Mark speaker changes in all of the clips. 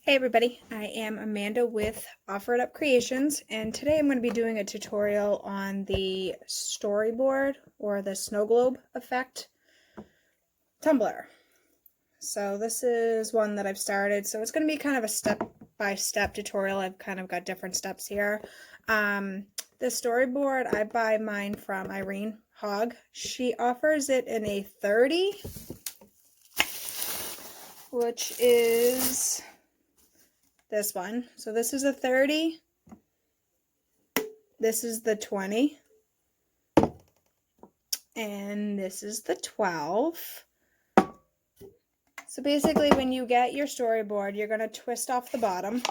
Speaker 1: Hey everybody, I am Amanda with Offer It Up Creations, and today I'm going to be doing a tutorial on the Storyboard or the snowglobe effect tumbler. So this is one that I've started, so it's going to be kind of a step-by-step tutorial. I've kind of got different steps here. The Storyboard, I buy mine from Irene Hogg. She offers it in a 30, which is this one. So this is a 30, this is the 20, and this is the 12. So basically when you get your storyboard, you're going to twist off the bottom,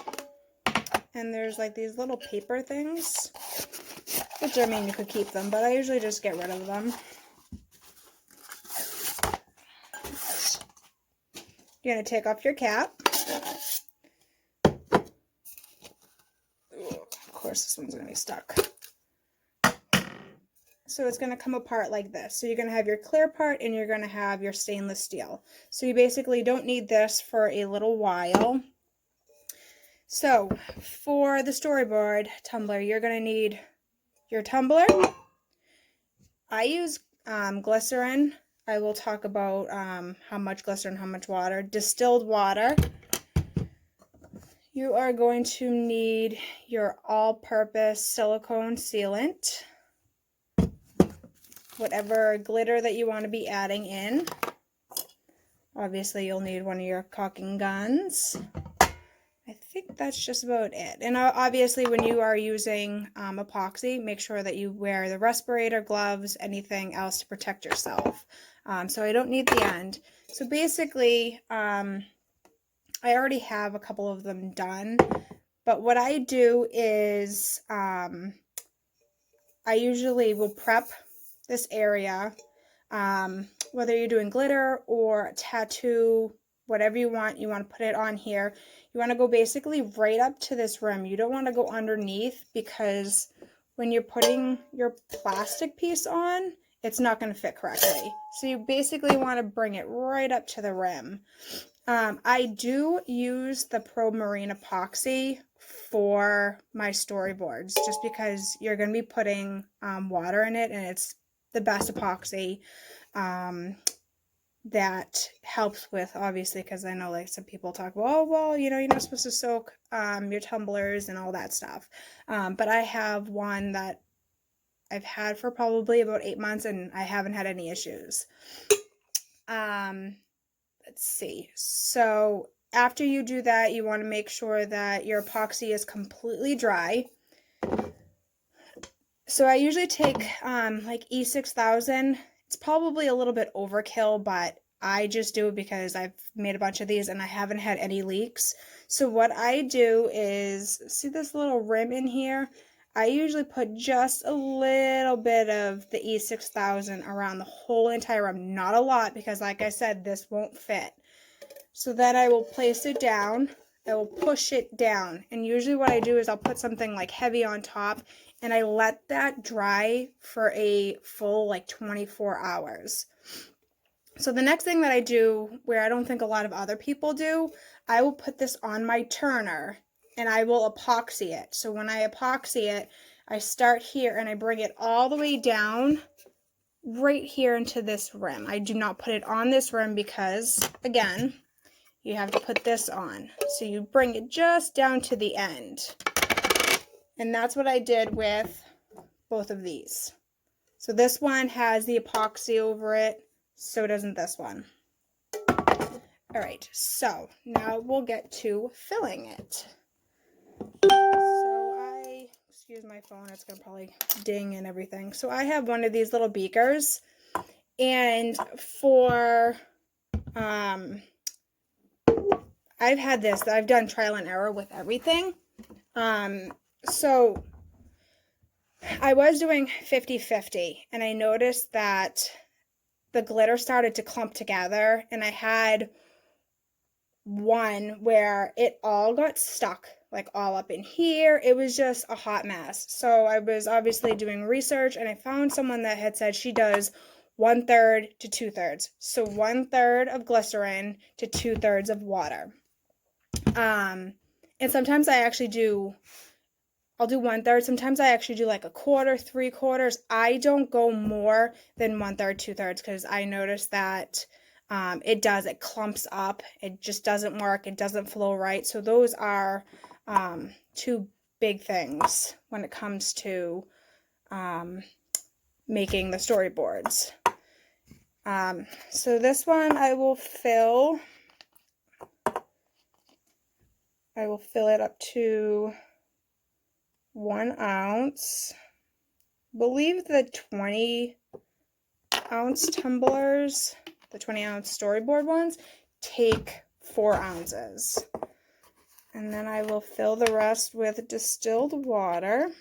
Speaker 1: and there's like these little paper things, which I mean you could keep them, but I usually just get rid of them. You're going to take off your cap. Of course, this one's going to be stuck. So it's going to come apart like this. So you're going to have your clear part and you're going to have your stainless steel. So you basically don't need this for a little while. So for the storyboard tumbler, you're going to need your tumbler. I use glycerin. I will talk about how much glycerin, how much water. Distilled water. You are going to need your all-purpose silicone sealant, whatever glitter that you want to be adding in. Obviously, you'll need one of your caulking guns. I think that's just about it. And obviously, when you are using epoxy, make sure that you wear the respirator, gloves, anything else to protect yourself. So I don't need the end. So basically, I already have a couple of them done, but what I do is I usually will prep this area, whether you're doing glitter or a tattoo, whatever you want to put it on here. You want to go basically right up to this rim. You don't want to go underneath, because when you're putting your plastic piece on, it's not going to fit correctly. So you basically want to bring it right up to the rim. I do use the Pro Marine epoxy for my storyboards, just because you're going to be putting water in it, and it's the best epoxy that helps with, obviously, because I know like some people talk about, oh well, you know, you're not supposed to soak your tumblers and all that stuff, but I have one that I've had for probably about 8 months and I haven't had any issues. Let's see. So after you do that, you want to make sure that your epoxy is completely dry. So I usually take like E6000. It's probably a little bit overkill, but I just do it because I've made a bunch of these and I haven't had any leaks. So what I do is, see this little rim in here? I usually put just a little bit of the E6000 around the whole entire rim. Not a lot, because like I said, this won't fit. So then I will place it down. I will push it down. And usually what I do is I'll put something like heavy on top, and I let that dry for a full like 24 hours. So the next thing that I do, where I don't think a lot of other people do, I will put this on my turner and I will epoxy it. So when I epoxy it, I start here and I bring it all the way down right here into this rim. I do not put it on this rim because, again, you have to put this on. So you bring it just down to the end. And that's what I did with both of these. So this one has the epoxy over it, so doesn't this one. All right, so now we'll get to filling it. So excuse my phone, it's gonna probably ding and everything. So I have one of these little beakers, and for, I've had this, I've done trial and error with everything. So I was doing 50-50, and I noticed that the glitter started to clump together, and I had one where it all got stuck, like all up in here. It was just a hot mess. So I was obviously doing research, and I found someone that had said she does 1/3 to 2/3. So 1/3 of glycerin to 2/3 of water. And sometimes I'll do 1/3. Sometimes I actually do like a quarter, 3/4. I don't go more than 1/3, 2/3 because I notice that it clumps up. It just doesn't work. It doesn't flow right. So those are two big things when it comes to making the storyboards. So this one I will fill it up to 1 ounce. I believe the 20-ounce tumblers, the 20-ounce storyboard ones, take 4 ounces. And then I will fill the rest with distilled water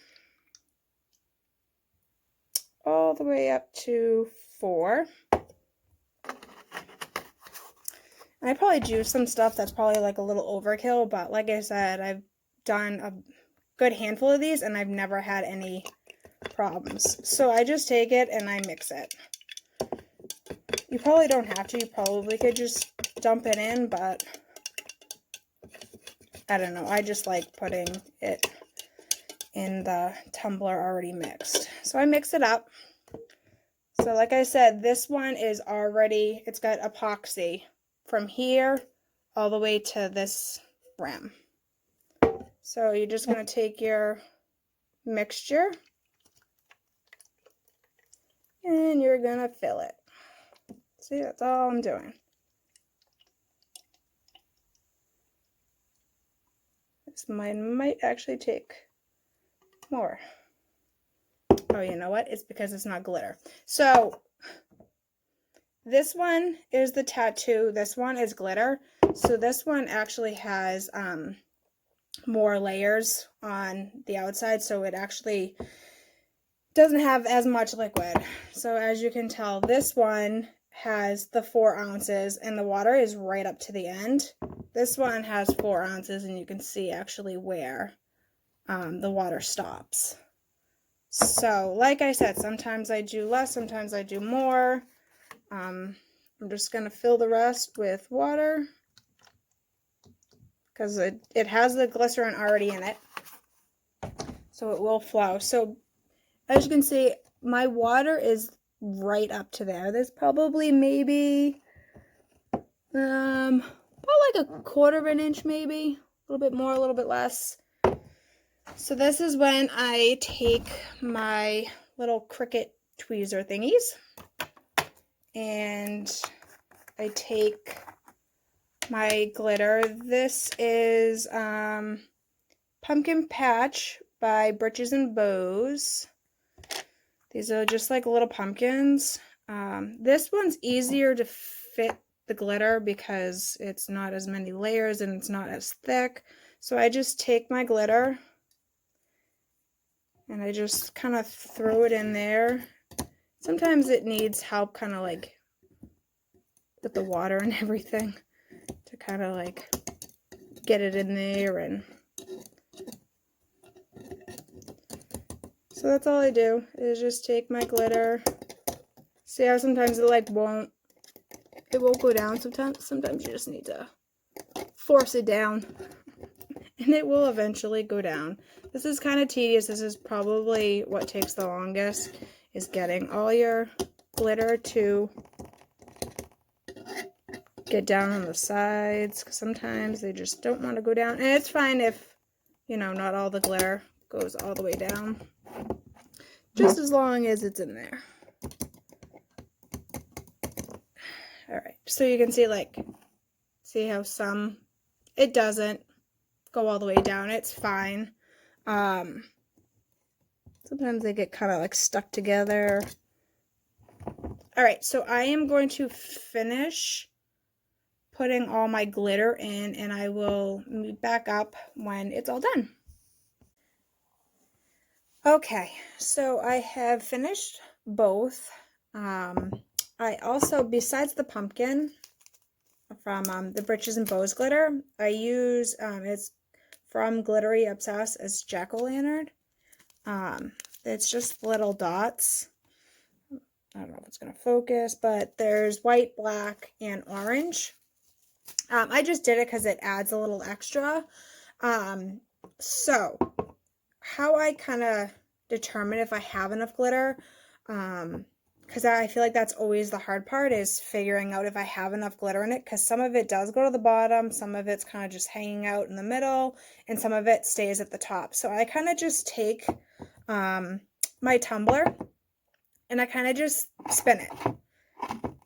Speaker 1: all the way up to 4. And I probably do some stuff that's probably like a little overkill, but like I said, I've done a good handful of these and I've never had any problems. So I just take it and I mix it. You probably don't have to. You probably could just dump it in, but I don't know. I just like putting it in the tumbler already mixed. So I mix it up. So like I said, this one is already, it's got epoxy from here all the way to this rim. So you're just going to take your mixture and you're going to fill it. See, that's all I'm doing. This might actually take more. Oh, you know what? It's because it's not glitter. So this one is the tattoo. This one is glitter. So this one actually has more layers on the outside. So it actually doesn't have as much liquid. So as you can tell, this one has the 4 ounces and the water is right up to the end. This one has 4 ounces and you can see actually where the water stops. So like I said, sometimes I do less, sometimes I do more. I'm just going to fill the rest with water because it has the glycerin already in it, so it will flow. So as you can see, my water is right up to there. There's probably maybe about like a 1/4 of an inch, maybe a little bit more, a little bit less. So this is when I take my little Cricut tweezer thingies and I take my glitter. This is Pumpkin Patch by Britches and Bows. These are just like little pumpkins. This one's easier to fit the glitter because it's not as many layers and it's not as thick. So I just take my glitter and I just kind of throw it in there. Sometimes it needs help kind of like with the water and everything to kind of like get it in there. And so that's all I do is just take my glitter. See how sometimes it won't go down. Sometimes you just need to force it down and it will eventually go down. This is kind of tedious. This is probably what takes the longest, is getting all your glitter to get down on the sides, because sometimes they just don't want to go down. And it's fine if, you know, not all the glitter goes all the way down, just as long as it's in there. Alright, so you can see how some, it doesn't go all the way down. It's fine. Sometimes they get kind of like stuck together. Alright, so I am going to finish putting all my glitter in and I will meet back up when it's all done. Okay, so I have finished both. I also, besides the pumpkin from the Britches and Bows glitter, I use, it's from Glittery Obsessed, as jack-o'-lantern. It's just little dots. I don't know if it's going to focus, but there's white, black, and orange. I just did it because it adds a little extra. So how I kind of determine if I have enough glitter, because I feel like that's always the hard part, is figuring out if I have enough glitter in it, because some of it does go to the bottom, some of it's kind of just hanging out in the middle, and some of it stays at the top. So I kind of just take my tumbler and I kind of just spin it.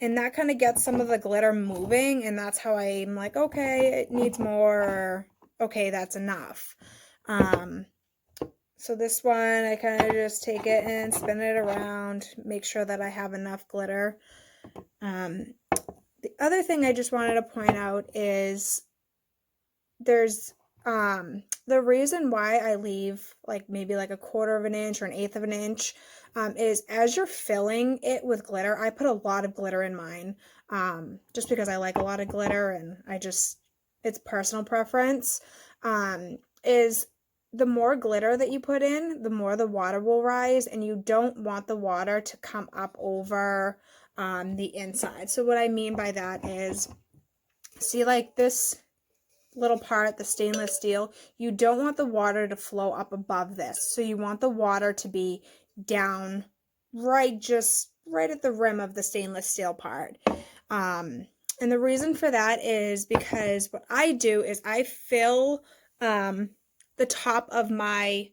Speaker 1: And that kind of gets some of the glitter moving, and that's how I'm like, okay, it needs more, or okay, that's enough. So this one, I kind of just take it and spin it around, make sure that I have enough glitter. The other thing I just wanted to point out is there's the reason why I leave like maybe like a 1/4 of an inch or an 1/8 of an inch is as you're filling it with glitter. I put a lot of glitter in mine just because I like a lot of glitter, and it's personal preference. Is the more glitter that you put in, the more the water will rise, and you don't want the water to come up over the inside. So what I mean by that is, see like this little part, the stainless steel, you don't want the water to flow up above this. So you want the water to be down just right at the rim of the stainless steel part. And the reason for that is because what I do is I fill the top of my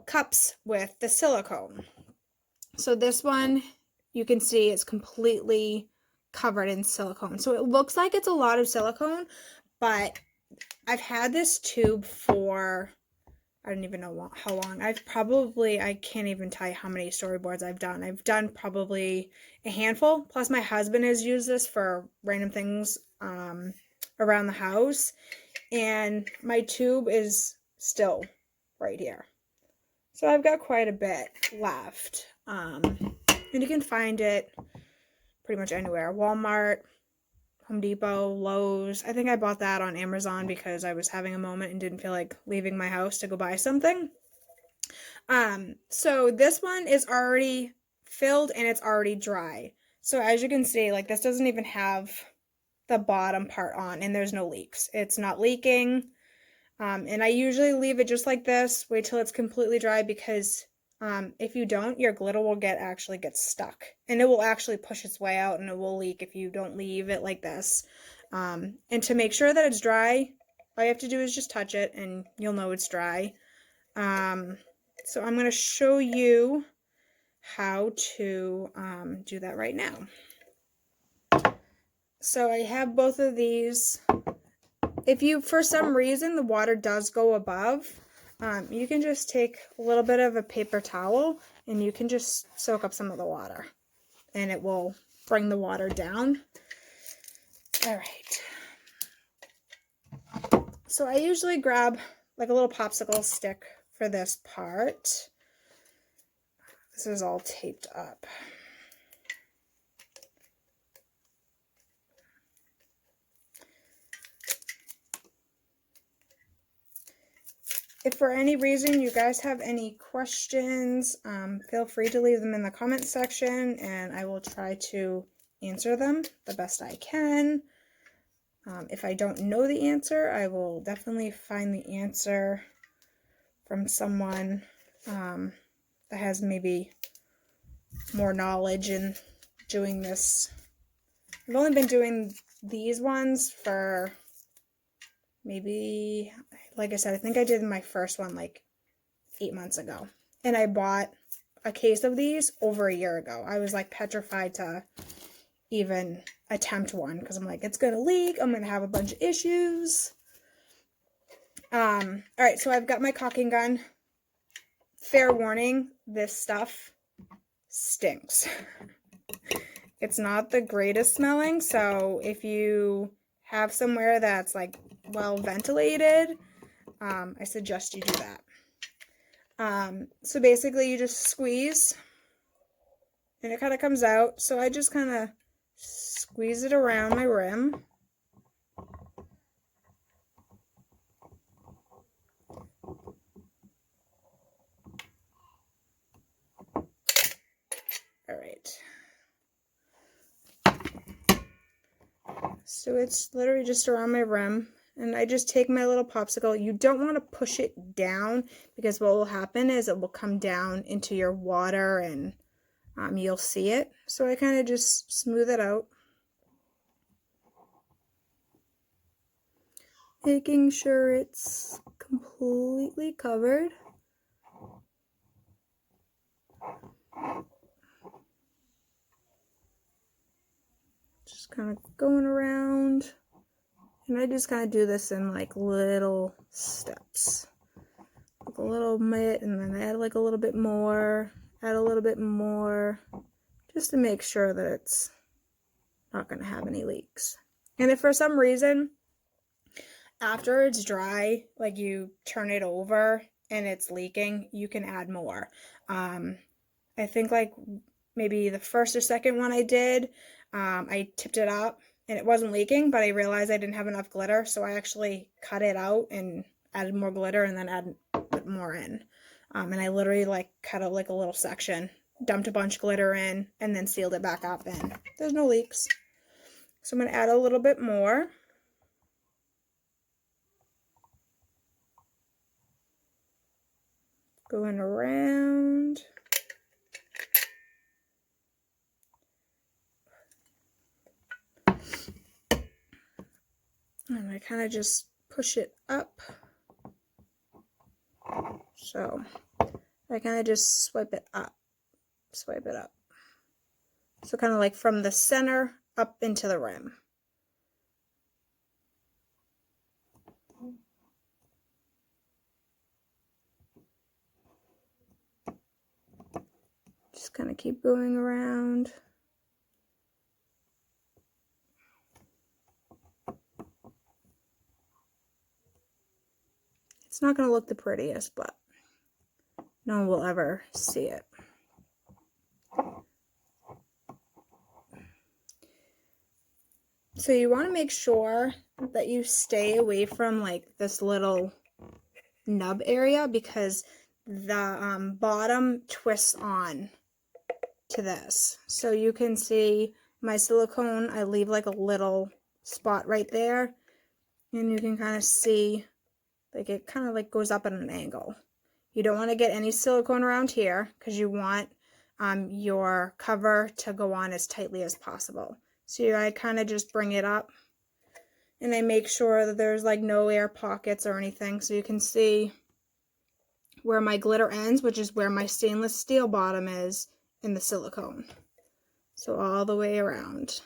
Speaker 1: cups with the silicone. So this one, you can see it's completely covered in silicone. So it looks like it's a lot of silicone, but I've had this tube for, I don't even know how long. I can't even tell you how many storyboards I've done. I've done probably a handful. Plus my husband has used this for random things around the house. And my tube is still right here. So I've got quite a bit left. And you can find it pretty much anywhere. Walmart, Home Depot, Lowe's. I think I bought that on Amazon because I was having a moment and didn't feel like leaving my house to go buy something. So this one is already filled and it's already dry. So as you can see, like this doesn't even have the bottom part on, and there's no leaks. It's not leaking. And I usually leave it just like this, wait till it's completely dry, because if you don't, your glitter will actually get stuck, and it will actually push its way out and it will leak if you don't leave it like this. And to make sure that it's dry, all you have to do is just touch it and you'll know it's dry. So I'm going to show you how to do that right now. So I have both of these. If you, for some reason, the water does go above, you can just take a little bit of a paper towel and you can just soak up some of the water, and it will bring the water down. All right. So I usually grab like a little popsicle stick for this part. This is all taped up. If for any reason you guys have any questions, feel free to leave them in the comment section and I will try to answer them the best I can. If I don't know the answer, I will definitely find the answer from someone that has maybe more knowledge in doing this. I've only been doing these ones for maybe, like I said, I think I did my first one like 8 months ago. And I bought a case of these over a year ago. I was like petrified to even attempt one because I'm like, it's going to leak. I'm going to have a bunch of issues. All right, so I've got my caulking gun. Fair warning, this stuff stinks. It's not the greatest smelling, so if you have somewhere that's like well ventilated, I suggest you do that. So basically you just squeeze and it kind of comes out. So I just kind of squeeze it around my rim. All right. So it's literally just around my rim. And I just take my little popsicle. You don't want to push it down because what will happen is it will come down into your water and you'll see it. So I kind of just smooth it out. Making sure it's completely covered. Just kind of going around. And I just kind of do this in like little steps. Like a little bit, and then add like a little bit more, add a little bit more, just to make sure that it's not going to have any leaks. And if for some reason, after it's dry, like you turn it over and it's leaking, you can add more. I think like maybe the first or second one I did, I tipped it up and it wasn't leaking, but I realized I didn't have enough glitter, so I actually cut it out and added more glitter and then added more in. And I literally like cut out like a little section, dumped a bunch of glitter in, and then sealed it back up, and there's no leaks. So I'm going to add a little bit more. Going around. And I kind of just push it up. So I kind of just swipe it up. Swipe it up. So kind of like from the center up into the rim. Just kind of keep going around. It's not going to look the prettiest, but no one will ever see it. So you want to make sure that you stay away from like this little nub area because the bottom twists on to this. So you can see my silicone, I leave like a little spot right there, and you can kind of see like it kind of like goes up at an angle. You don't want to get any silicone around here because you want your cover to go on as tightly as possible. So I kind of just bring it up and I make sure that there's like no air pockets or anything, so you can see where my glitter ends, which is where my stainless steel bottom is in the silicone. So all the way around.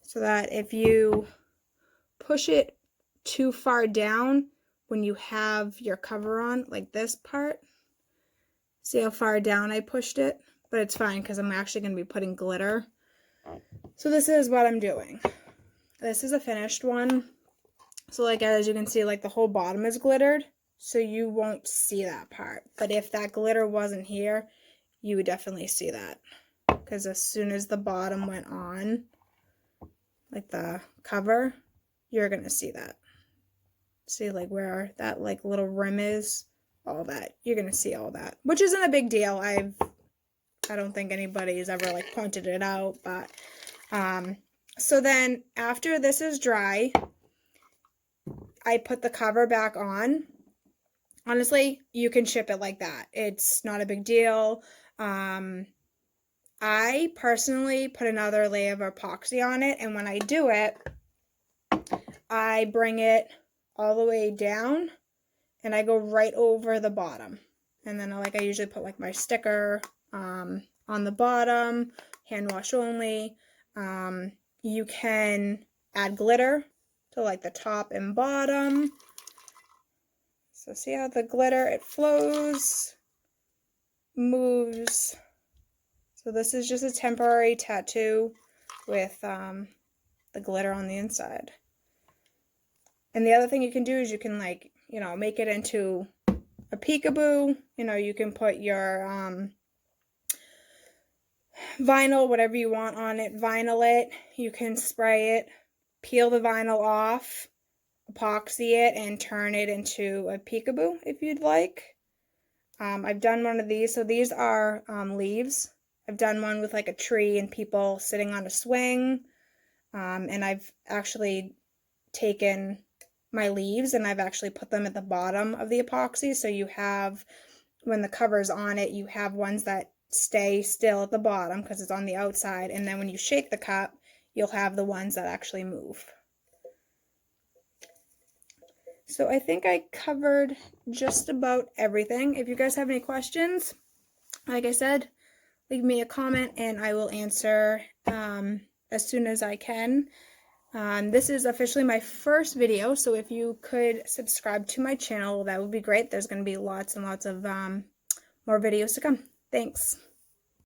Speaker 1: So that if you push it too far down when you have your cover on, like this part, see how far down I pushed it? But it's fine because I'm actually going to be putting glitter. So this is what I'm doing. This is a finished one. So like as you can see, like the whole bottom is glittered, so you won't see that part. But if that glitter wasn't here, you would definitely see that. Because as soon as the bottom went on, like the cover, you're going to see that. See like where that like little rim is, all that. You're going to see all that, which isn't a big deal. I don't think anybody's ever like pointed it out, but so then after this is dry, I put the cover back on. Honestly, you can ship it like that. It's not a big deal. I personally put another layer of epoxy on it, and when I do it, I bring it all the way down and I go right over the bottom. And then I usually put like my sticker on the bottom, hand wash only. You can add glitter to like the top and bottom. So see how the glitter, it flows, moves. So this is just a temporary tattoo with the glitter on the inside. And the other thing you can do is you can like, you know, make it into a peekaboo. You know, you can put your vinyl, whatever you want on it, vinyl it. You can spray it, peel the vinyl off, epoxy it, and turn it into a peekaboo if you'd like. I've done one of these. So these are leaves. I've done one with like a tree and people sitting on a swing. And I've actually taken my leaves and I've actually put them at the bottom of the epoxy, so you have, when the cover's on it, you have ones that stay still at the bottom because it's on the outside, and then when you shake the cup, you'll have the ones that actually move. So I think I covered just about everything. If you guys have any questions, like I said, leave me a comment and I will answer as soon as I can. This is officially my first video, so if you could subscribe to my channel, that would be great. There's going to be lots and lots of more videos to come. Thanks.